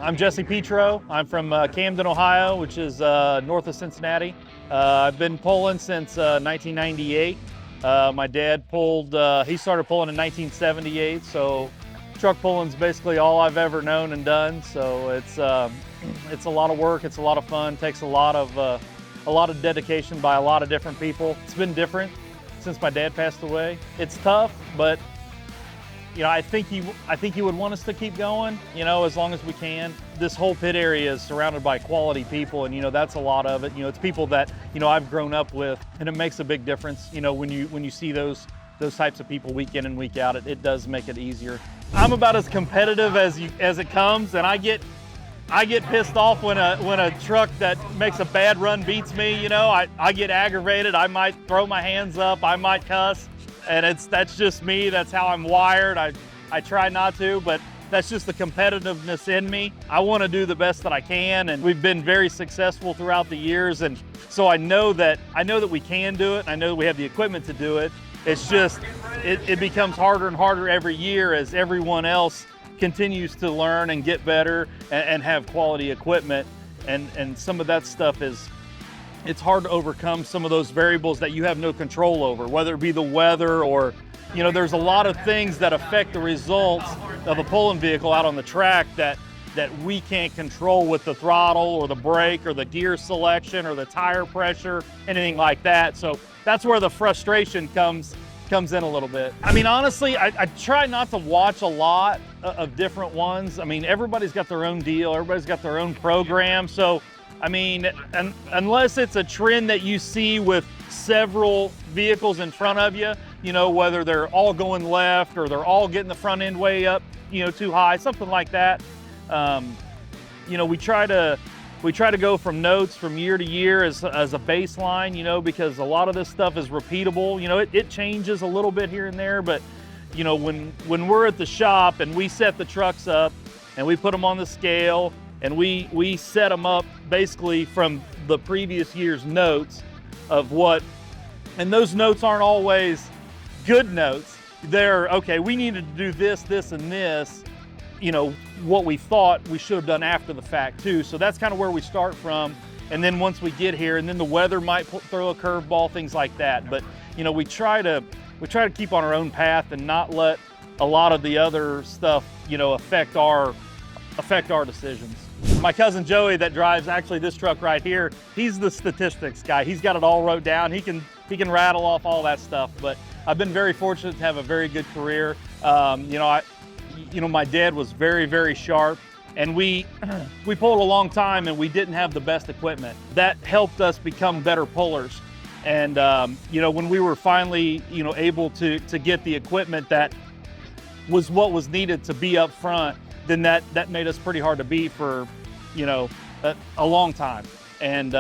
I'm Jessie Petro. I'm from Camden, Ohio, which is north of Cincinnati. I've been pulling since 1998. My dad pulled, he started pulling in 1978, so truck pulling's basically all I've ever known and done. So it's a lot of work, it's a lot of fun, takes a lot of dedication by a lot of different people. It's been different since my dad passed away. It's tough, but you know, I think he would want us to keep going, you know, as long as we can. This whole pit area is surrounded by quality people, and you know, that's a lot of it. You know, it's people that, you know, I've grown up with, and it makes a big difference. You know, when you see those types of people week in and week out, it does make it easier. I'm about as competitive as it comes, and I get pissed off when a truck that makes a bad run beats me. You know, I get aggravated. I might throw my hands up. I might cuss. And that's just me. That's how I'm wired. I try not to, but that's just the competitiveness in me. I want to do the best that I can, and we've been very successful throughout the years. And so I know that we can do it. And I know that we have the equipment to do it. It's just it becomes harder and harder every year as everyone else continues to learn and get better and have quality equipment. And some of that stuff it's hard to overcome some of those variables that you have no control over, whether it be the weather or, you know, there's a lot of things that affect the results of a pulling vehicle out on the track that we can't control with the throttle or the brake or the gear selection or the tire pressure, anything like that. So that's where the frustration comes in a little bit. I mean, honestly, I try not to watch a lot of different ones. I mean, everybody's got their own deal, everybody's got their own program. So I mean, unless it's a trend that you see with several vehicles in front of you, you know, whether they're all going left or they're all getting the front end way up, you know, too high, something like that. You know, we try to go from notes from year to year as a baseline, you know, because a lot of this stuff is repeatable. You know, it changes a little bit here and there, but you know, when we're at the shop and we set the trucks up and we put them on the scale, and we set them up basically from the previous year's notes of what, and those notes aren't always good notes. They're, okay, we needed to do this, this, and this, you know, what we thought we should have done after the fact too. So that's kind of where we start from. And then once we get here, and then the weather might throw a curveball, things like that. But, you know, we try to keep on our own path and not let a lot of the other stuff, you know, affect our decisions. My cousin Joey that drives actually this truck right here, he's the statistics guy. He's got it all wrote down. He can rattle off all that stuff. But I've been very fortunate to have a very good career. You know, my dad was very, very sharp, and we pulled a long time and we didn't have the best equipment. That helped us become better pullers. And you know, when we were finally, you know, able to get the equipment that was what was needed to be up front, then that made us pretty hard to beat for, you know, a long time. And,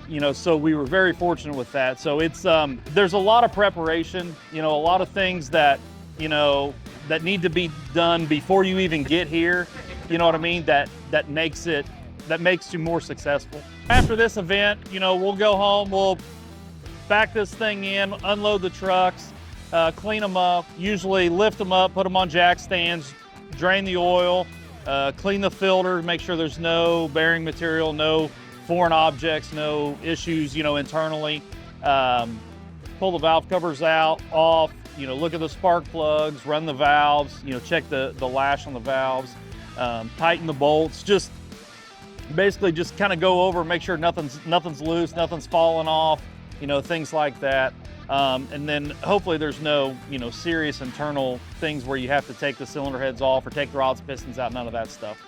you know, so we were very fortunate with that. So it's, there's a lot of preparation, you know, a lot of things that, you know, that need to be done before you even get here. You know what I mean? That makes you more successful. After this event, you know, we'll go home, we'll back this thing in, unload the trucks, clean them up, usually lift them up, put them on jack stands, drain the oil, clean the filter, make sure there's no bearing material, no foreign objects, no issues, you know, internally. Pull the valve covers off, you know, look at the spark plugs, run the valves, you know, check the lash on the valves, tighten the bolts, just basically just kind of go over, make sure nothing's loose, nothing's falling off, you know, things like that. And then hopefully there's no, you know, serious internal things where you have to take the cylinder heads off or take the rods, pistons out, none of that stuff.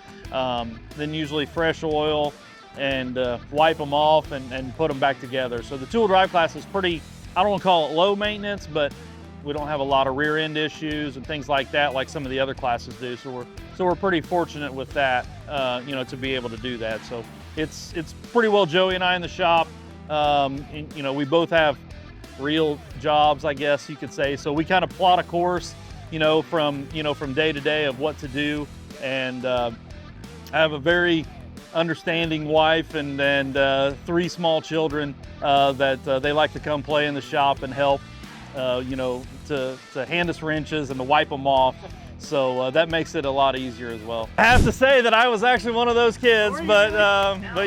Then usually fresh oil and wipe them off and put them back together. So the two-wheel drive class is pretty, I don't want to call it low maintenance, but we don't have a lot of rear end issues and things like that like some of the other classes do. So we're pretty fortunate with that, you know, to be able to do that. So it's pretty well Joey and I in the shop. And, you know, we both have real jobs, I guess you could say. So we kind of plot a course, you know, from day to day of what to do. And I have a very understanding wife and 3 small children that they like to come play in the shop and help, you know, to hand us wrenches and to wipe them off. So that makes it a lot easier as well. I have to say that I was actually one of those kids, but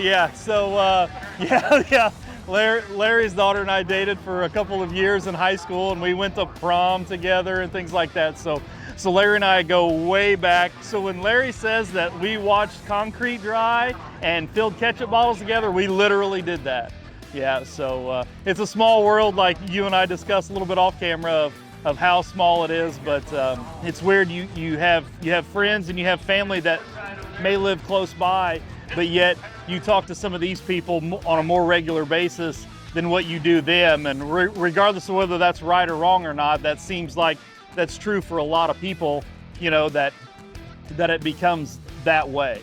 yeah, so yeah. Larry's daughter and I dated for a couple of years in high school, and we went to prom together and things like that. So Larry and I go way back. So when Larry says that we watched concrete dry and filled ketchup bottles together, we literally did that. Yeah, so it's a small world, like you and I discussed a little bit off camera of how small it is, but it's weird. You have friends and you have family that may live close by, but yet you talk to some of these people on a more regular basis than what you do them. And regardless of whether that's right or wrong or not, that seems like that's true for a lot of people, you know, that it becomes that way.